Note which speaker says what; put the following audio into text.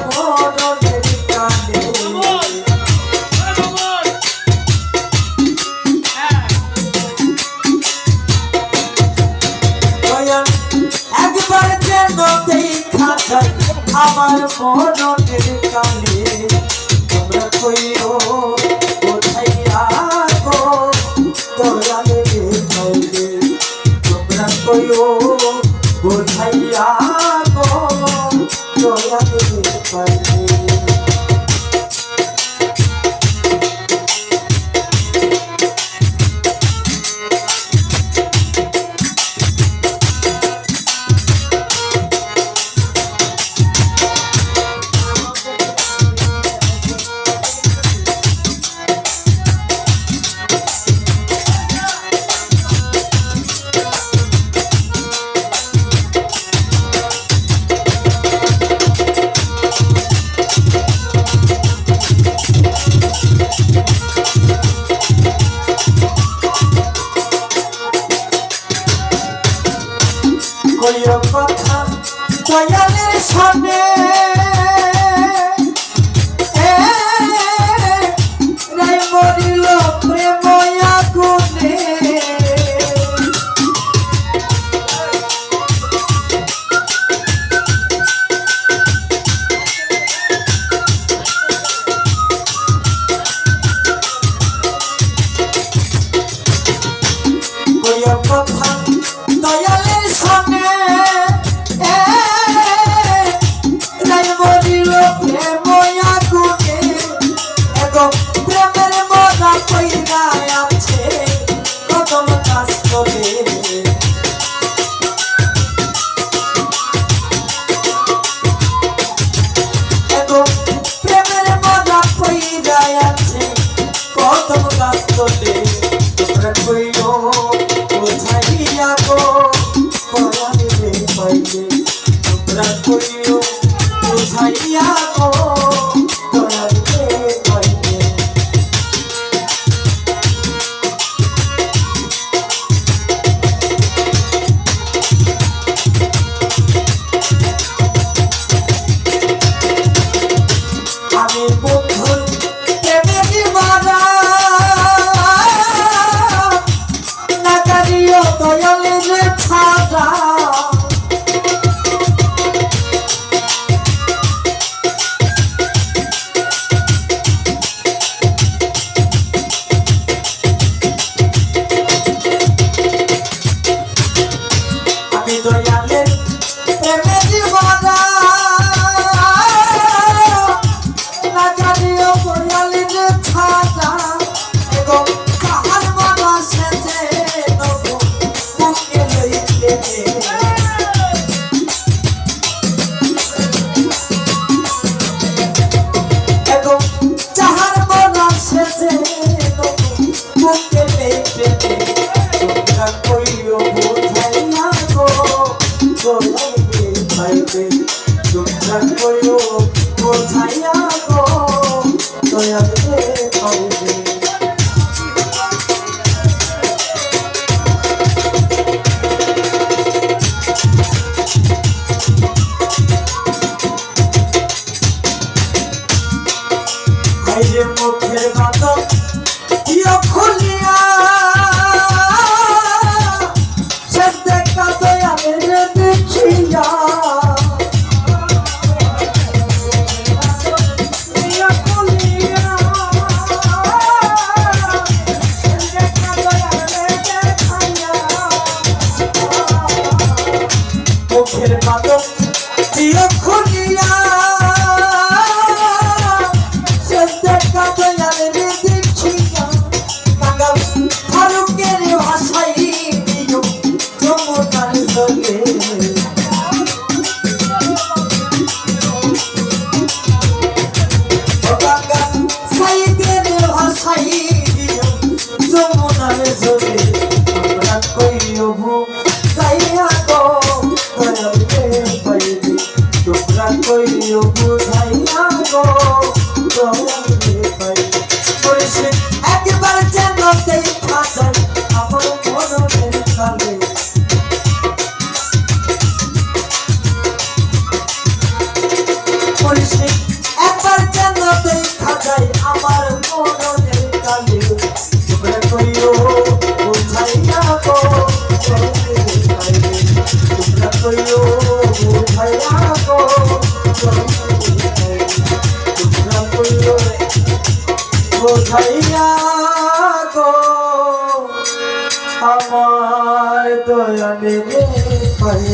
Speaker 1: মরণের কানে একবার যেন দেখা যায় আমার মরণের কানে তোমরা কইও কোথায় আগো দয়ালে ভাইলে তোমরা কইও কোথায় আগো দয়ালে ভাইলে কইও কথা দয়ালের সামনে রাই মরিল প্রেম আগুনে কইও কথা দয়ালের সামনে প্রেমের মজা কইরা আছে কদম কাজ করে প্রেমের মজা কইরা আছে কদম কাজ করে তোমরা কইও বোঝাইয়া গো পরাণে পাইলে তোমরা কইও বোঝাইয়া গো আমি বন্ধুর প্রেমে দিবানা না করিও দয়ালের ছাড়া আমি দয়ালের প্রেমে দিবানা তোমরা কইও বোঝাইয়া গো দয়ালে পাইবে আইরে মুখের বাদক ইয়া খুলিয়া শেষ দেখা দয়ালে দেখিয়া মুখের বাদক প্রিয় খুলিয়া শেষ দেখা দয়ালে দেখিয়া কাঙ্গাল ফারুকের ভাষাই দিও যমুনার জলে কাঙ্গাল সাইদের ভাষাই দিও যমুনার জলে তোমরা কইও সাইয়া গো দয়ালে পাইবে তোমরা কইও বুঝাইয়া গো দয়ালে পাইবে বলছে একবার যেন দেখা যায় আমার মরণের কালে বলছে আমার দয়ালে রে ভাই